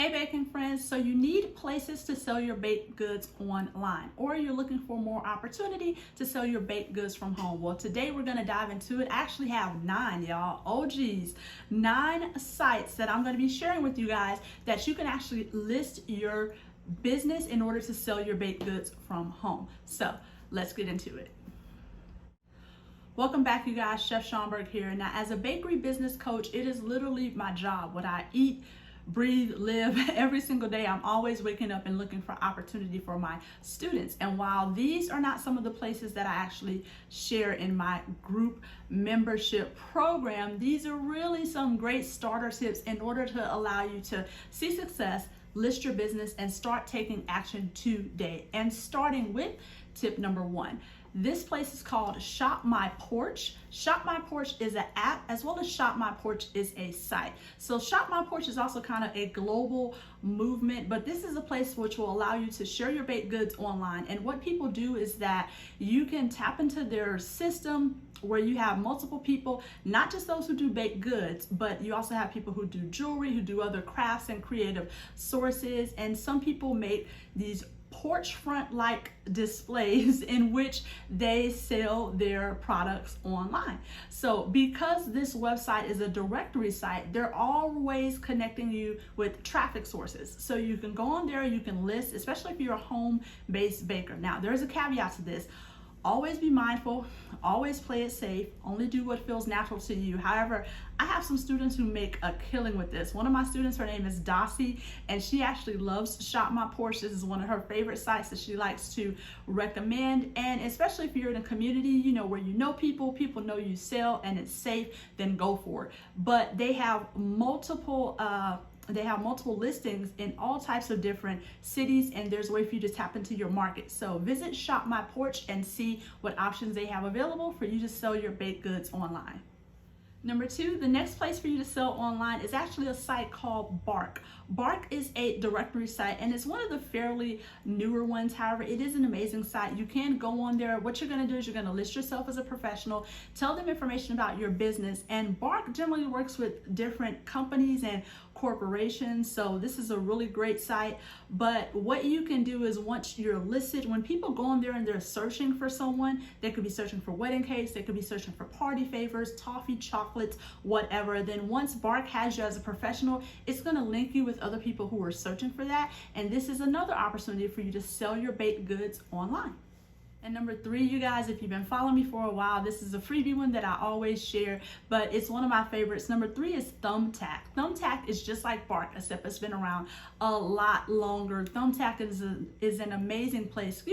Hey baking friends, so you need places to sell your baked goods online, or you're looking for more opportunity to sell your baked goods from home. Well, today we're going to dive into it. I actually have 9, y'all. Oh geez, 9 sites that I'm going to be sharing with you guys that you can actually list your business in order to sell your baked goods from home. So let's get into it. Welcome back, you guys. Chef Schomburg here. Now, as a bakery business coach, it is literally my job. What I eat, breathe, live every single day. I'm always waking up and looking for opportunity for my students. And while these are not some of the places that I actually share in my group membership program, these are really some great starter tips in order to allow you to see success, list your business, and start taking action today. And starting with tip number 1. This place is called Shop My Porch. Shop My Porch is an app, as well as Shop My Porch is a site. So Shop My Porch is also kind of a global movement, but this is a place which will allow you to share your baked goods online. And what people do is that you can tap into their system where you have multiple people, not just those who do baked goods, but you also have people who do jewelry, who do other crafts and creative sources. And some people make these porch front like displays in which they sell their products online. So because this website is a directory site, they're always connecting you with traffic sources. So you can go on there, you can list, especially if you're a home-based baker. Now, there's a caveat to this. Always be mindful, always play it safe, only do what feels natural to you. However, I have some students who make a killing with this. One of my students, her name is Dossie, and she actually loves Shop My Porch. This is one of her favorite sites that she likes to recommend. And especially if you're in a community, you know, where you know people know you sell and it's safe, then go for it. But they have multiple listings in all types of different cities, and there's a way for you to tap into your market. So visit Shop My Porch and see what options they have available for you to sell your baked goods online. Number 2, the next place for you to sell online is actually a site called Bark. Bark is a directory site, and it's one of the fairly newer ones. However, it is an amazing site. You can go on there. What you're going to do is you're going to list yourself as a professional, tell them information about your business, and Bark generally works with different companies and corporations. So this is a really great site. But what you can do is once you're listed, when people go on there and they're searching for someone, they could be searching for wedding cakes, they could be searching for party favors, toffee, chocolates, whatever. Then once Bark has you as a professional, it's going to link you with other people who are searching for that. And this is another opportunity for you to sell your baked goods online. And number 3, you guys, if you've been following me for a while, this is a freebie one that I always share, but it's one of my favorites. Number 3 is Thumbtack. Thumbtack is just like Bark, except it's been around a lot longer. Thumbtack is an amazing place,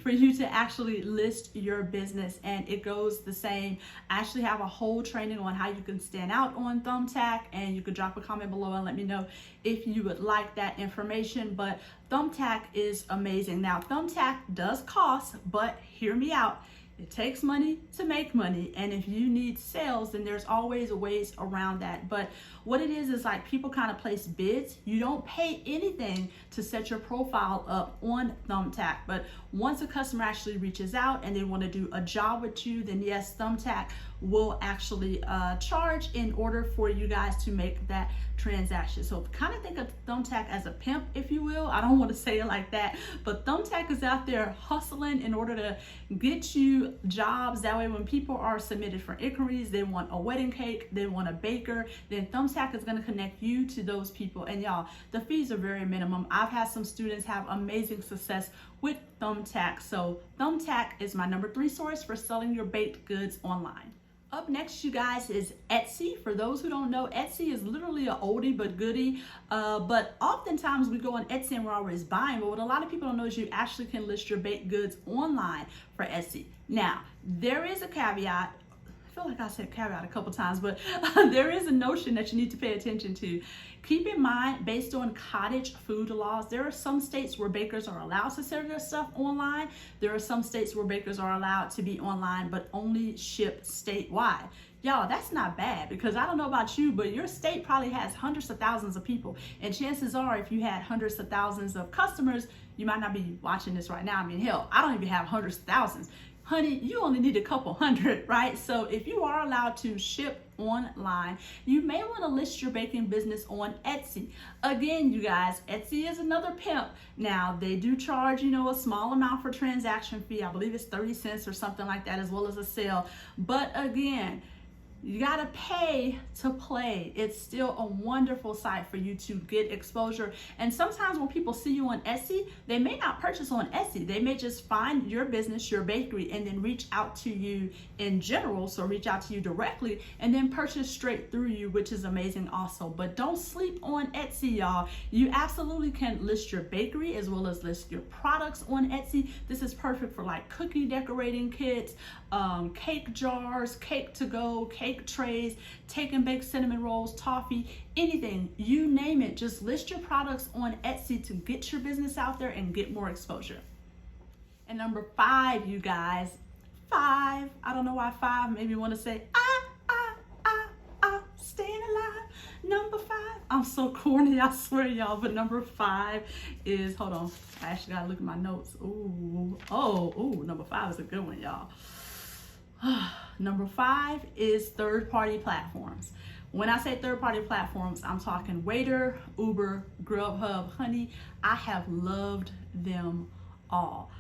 for you to actually list your business, and it goes the same. I actually have a whole training on how you can stand out on Thumbtack, and you could drop a comment below and let me know if you would like that information. But Thumbtack is amazing. Now, Thumbtack does cost, but hear me out. It takes money to make money, and if you need sales, then there's always ways around that. But what it is like people kind of place bids. You don't pay anything to set your profile up on Thumbtack, but once a customer actually reaches out and they want to do a job with you, then yes, Thumbtack will actually charge in order for you guys to make that transaction. So kind of think of Thumbtack as a pimp, if you will. I don't want to say it like that, but Thumbtack is out there hustling in order to get you jobs. That way when people are submitted for inquiries, they want a wedding cake, they want a baker, then Thumbtack is going to connect you to those people. And y'all, the fees are very minimum. I've had some students have amazing success with Thumbtack. So Thumbtack is my number 3 source for selling your baked goods online. Up next, you guys, is Etsy. For those who don't know, Etsy is literally an oldie but goodie. But oftentimes we go on Etsy and we're always buying. But what a lot of people don't know is you actually can list your baked goods online for Etsy. Now, there is a caveat. I feel like I said caveat a couple times, but there is a notion that you need to pay attention to. Keep in mind, based on cottage food laws, there are some states where bakers are allowed to sell their stuff online. There are some states where bakers are allowed to be online, but only ship statewide. Y'all, that's not bad, because I don't know about you, but your state probably has hundreds of thousands of people. And chances are, if you had hundreds of thousands of customers, you might not be watching this right now. I mean, hell, I don't even have hundreds of thousands. Honey, you only need a couple hundred, right? So if you are allowed to ship online, you may want to list your baking business on Etsy. Again, you guys, Etsy is another pimp. Now, they do charge, a small amount for transaction fee. I believe it's 30 cents or something like that, as well as a sale. But again, you gotta pay to play. It's still a wonderful site for you to get exposure. And sometimes when people see you on Etsy, they may not purchase on Etsy. They may just find your business, your bakery, and then reach out to you in general. So reach out to you directly and then purchase straight through you, which is amazing also. But don't sleep on Etsy, y'all. You absolutely can list your bakery as well as list your products on Etsy. This is perfect for like cookie decorating kits, cake jars, cake to go, cake trays, take and bake cinnamon rolls, toffee, anything, you name it. Just list your products on Etsy to get your business out there and get more exposure. And number 5, you guys, 5, I don't know why 5 made me want to say staying alive. Number 5, I'm so corny, I swear, y'all, but number 5 is, hold on, I actually gotta look at my notes. Number 5 is a good one, y'all. Number 5 is third-party platforms. When I say third-party platforms, I'm talking Waiter, Uber, Grubhub, Honey. I have loved them all.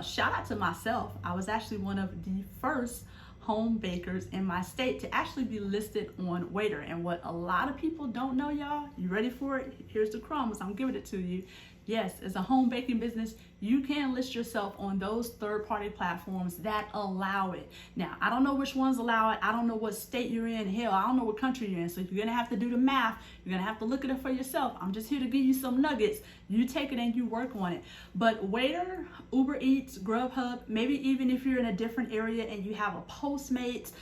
Shout out to myself. I was actually one of the first home bakers in my state to actually be listed on Waiter. And what a lot of people don't know, y'all, you ready for it? Here's the crumbs, I'm giving it to you. Yes, as a home baking business, you can list yourself on those third-party platforms that allow it. Now, I don't know which ones allow it. I don't know what state you're in. Hell, I don't know what country you're in. So you're gonna have to do the math. You're gonna have to look at it for yourself. I'm just here to give you some nuggets. You take it and you work on it. But Waiter, Uber Eats, Grubhub, maybe even if you're in a different area and you have a Postmates,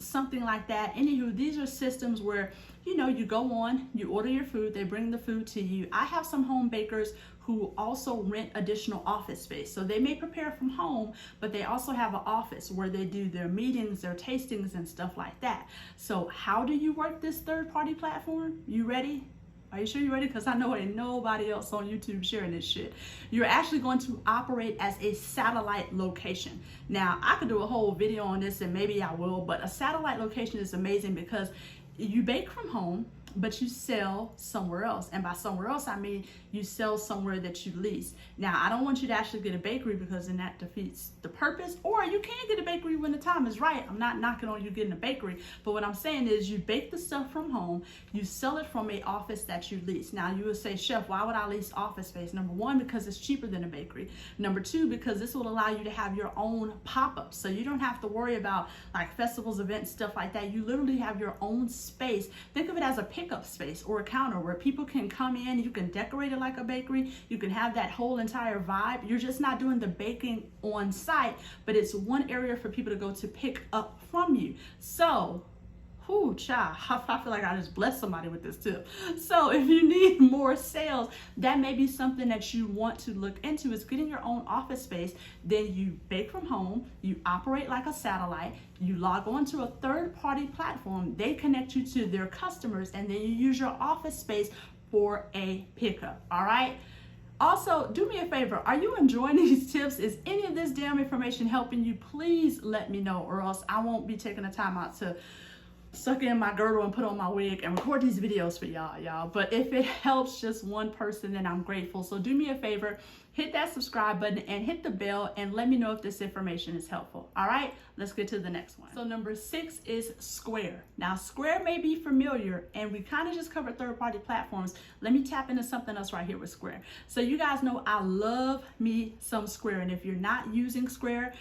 something like that. Anywho, these are systems where you go on, you order your food, they bring the food to you. I have some home bakers who also rent additional office space. So they may prepare from home, but they also have an office where they do their meetings, their tastings, and stuff like that. So how do you work this third-party platform? You ready? Are you sure you're ready? Because I know ain't nobody else on YouTube sharing this shit. You're actually going to operate as a satellite location. Now, I could do a whole video on this, and maybe I will, but a satellite location is amazing because you bake from home, but you sell somewhere else. And by somewhere else, I mean you sell somewhere that you lease. Now, I don't want you to actually get a bakery because then that defeats the purpose. Or you can get a bakery when the time is right. I'm not knocking on you getting a bakery. But what I'm saying is you bake the stuff from home, you sell it from a office that you lease. Now, you would say, Chef, why would I lease office space? Number 1, because it's cheaper than a bakery. Number 2, because this will allow you to have your own pop-ups. So you don't have to worry about like festivals, events, stuff like that. You literally have your own space. Think of it as a pickup space or a counter where people can come in. You can decorate it like a bakery. You can have that whole entire vibe. You're just not doing the baking on site, but it's one area for people to go to pick up from you. So, child, I feel like I just blessed somebody with this tip. So if you need more sales, that may be something that you want to look into, is getting your own office space. Then you bake from home, you operate like a satellite, you log on to a third-party platform, they connect you to their customers, and then you use your office space for a pickup, all right? Also, do me a favor, are you enjoying these tips? Is any of this damn information helping you? Please let me know, or else I won't be taking the time out to suck in my girdle and put on my wig and record these videos for y'all. But if it helps just one person, then I'm grateful. So do me a favor, hit that subscribe button and hit the bell and let me know if this information is helpful. All right, let's get to the next one. So number 6 is Square. Now, Square may be familiar, and we kind of just covered third-party platforms. Let me tap into something else right here with Square. So you guys know I love me some Square, and if you're not using Square,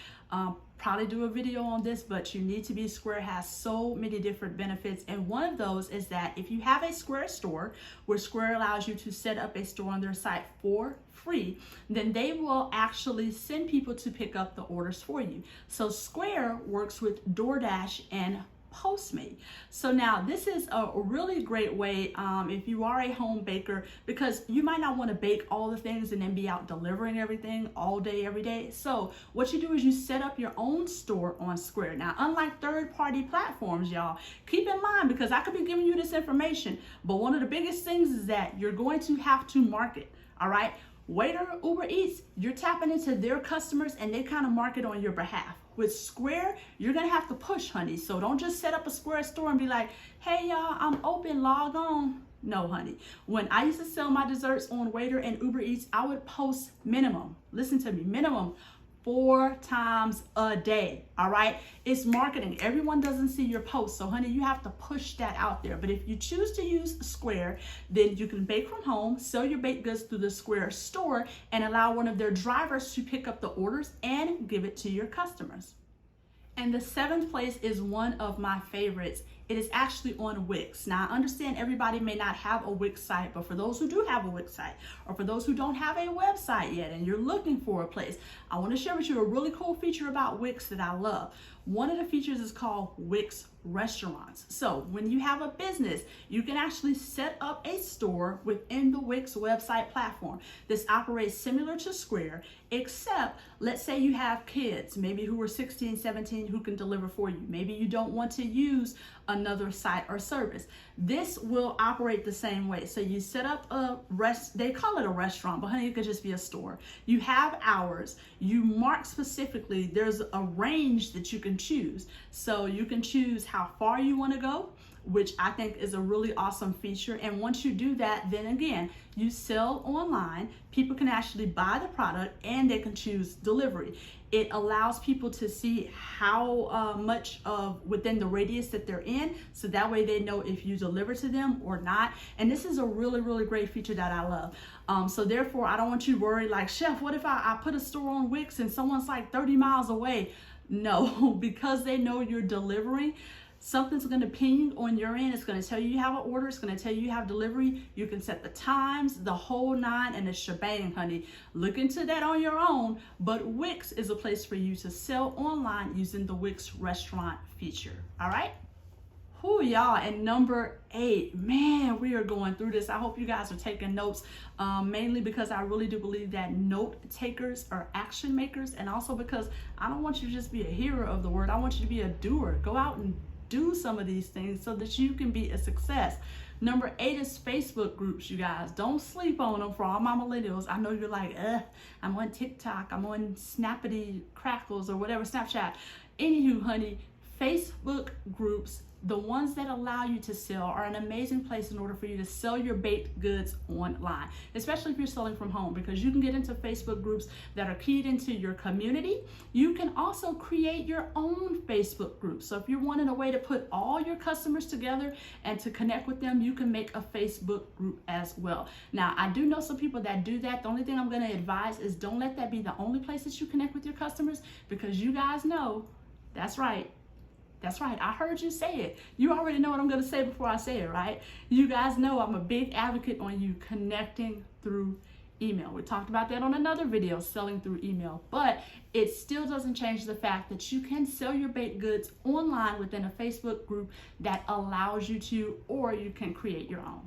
probably do a video on this, but you need to be. Square has so many different benefits, and one of those is that if you have a Square store, where Square allows you to set up a store on their site for free, then they will actually send people to pick up the orders for you. So Square works with DoorDash and Postmate. So now this is a really great way if you are a home baker, because you might not want to bake all the things and then be out delivering everything all day, every day. So what you do is you set up your own store on Square. Now, unlike third-party platforms, y'all, keep in mind, because I could be giving you this information, but one of the biggest things is that you're going to have to market, all right? Waiter, Uber Eats, you're tapping into their customers and they kind of market on your behalf. With Square, you're gonna have to push, honey. So don't just set up a Square store and be like, hey y'all, I'm open, log on. No, honey. When I used to sell my desserts on Waiter and Uber Eats, I would post minimum, listen to me, minimum 4 times a day. All right, it's marketing. Everyone doesn't see your post, so honey, you have to push that out there. But if you choose to use Square, then you can bake from home, sell your baked goods through the Square store, and allow one of their drivers to pick up the orders and give it to your customers. And the 7th place is one of my favorites. It is actually on Wix. Now, I understand everybody may not have a Wix site, but for those who do have a Wix site, or for those who don't have a website yet and you're looking for a place, I want to share with you a really cool feature about Wix that I love. One of the features is called Wix Restaurants. So when you have a business, you can actually set up a store within the Wix website platform. This operates similar to Square, except let's say you have kids, maybe who are 16, 17, who can deliver for you. Maybe you don't want to use another site or service. This will operate the same way. So you set up they call it a restaurant, but honey, it could just be a store. You have hours, you mark specifically, there's a range that you can choose. So you can choose how far you want to go, which I think is a really awesome feature. And once you do that, then again, you sell online, people can actually buy the product and they can choose delivery. It allows people to see how much of within the radius that they're in, so that way they know if you deliver to them or not. And this is a really, really great feature that I love. So therefore, I don't want you to worry like, Chef, what if I put a store on Wix and someone's like 30 miles away? No, because they know you're delivering, something's going to ping on your end. It's going to tell you have an order. It's going to tell you have delivery. You can set the times, the whole 9, and the shebang, honey. Look into that on your own. But Wix is a place for you to sell online using the Wix restaurant feature. All right? Whew, y'all. And number 8, man, we are going through this. I hope you guys are taking notes, mainly because I really do believe that note takers are action makers, and also because I don't want you to just be a hearer of the word. I want you to be a doer. Go out and do some of these things so that you can be a success. Number 8 is Facebook groups, you guys. Don't sleep on them. For all my millennials, I know you're like, I'm on TikTok, I'm on Snappity Crackles or whatever, Snapchat. Anywho, honey, Facebook groups, the ones that allow you to sell, are an amazing place in order for you to sell your baked goods online, especially if you're selling from home, because you can get into Facebook groups that are keyed into your community. You can also create your own Facebook group. So if you're wanting a way to put all your customers together and to connect with them, you can make a Facebook group as well. Now, I do know some people that do that. The only thing I'm going to advise is don't let that be the only place that you connect with your customers, because you guys know, that's right. That's right. I heard you say it. You already know what I'm going to say before I say it, right? You guys know I'm a big advocate on you connecting through email. We talked about that on another video, selling through email, but it still doesn't change the fact that you can sell your baked goods online within a Facebook group that allows you to, or you can create your own.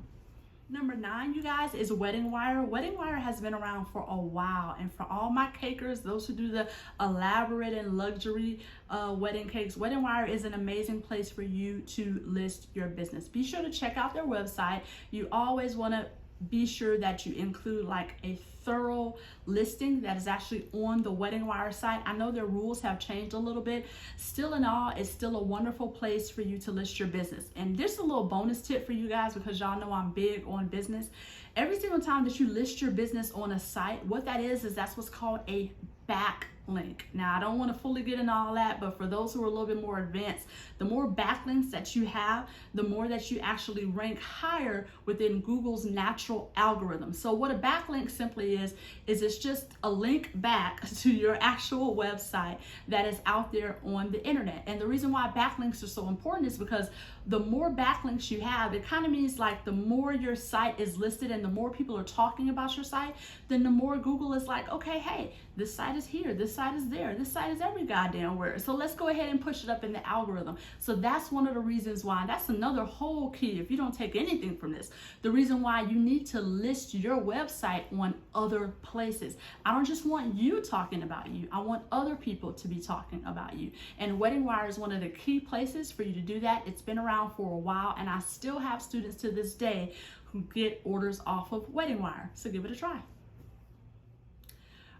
Number 9, you guys, is Wedding Wire. Wedding Wire has been around for a while, and for all my cakers, those who do the elaborate and luxury wedding cakes, Wedding Wire is an amazing place for you to list your business. Be sure to check out their website. You always want to be sure that you include like a thorough listing that is actually on the Wedding Wire site. I know their rules have changed a little bit. Still in all, it's still a wonderful place for you to list your business. And there's a little bonus tip for you guys, because y'all know I'm big on business. Every single time that you list your business on a site, what that is that's what's called a backlink. Now, I don't want to fully get into all that, but for those who are a little bit more advanced, the more backlinks that you have, the more that you actually rank higher within Google's natural algorithm. So what a backlink simply is it's just a link back to your actual website that is out there on the internet. And the reason why backlinks are so important is because the more backlinks you have, it kind of means like the more your site is listed and the more people are talking about your site, then the more Google is like, okay, hey, this site is here, this site is there, this site is every goddamn where. So let's go ahead and push it up in the algorithm. So that's one of the reasons why, that's another whole key, if you don't take anything from this, the reason why you need to list your website on other places. I don't just want you talking about you, I want other people to be talking about you. And Wedding Wire is one of the key places for you to do that. It's been around for a while, and I still have students to this day who get orders off of Wedding Wire. So give it a try.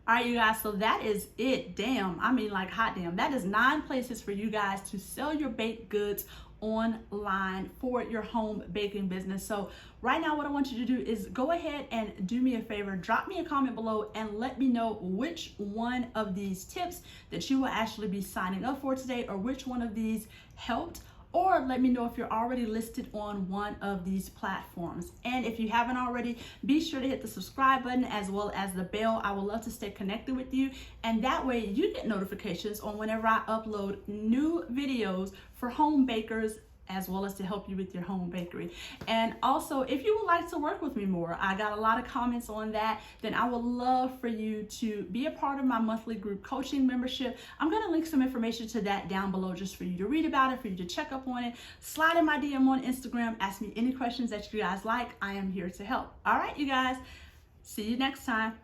All right, you guys, so that is it. Damn, I mean, like, hot damn. That is 9 places for you guys to sell your baked goods online for your home baking business. So right now, what I want you to do is go ahead and do me a favor, drop me a comment below and let me know which one of these tips that you will actually be signing up for today, or which one of these helped. Or let me know if you're already listed on one of these platforms. And if you haven't already, be sure to hit the subscribe button as well as the bell. I would love to stay connected with you. And that way you get notifications on whenever I upload new videos for home bakers, as well as to help you with your home bakery. And also, if you would like to work with me more, I got a lot of comments on that, then I would love for you to be a part of my monthly group coaching membership. I'm going to link some information to that down below just for you to read about it, for you to check up on it. Slide in my DM on Instagram, ask me any questions that you guys like. I am here to help. All right, you guys, see you next time.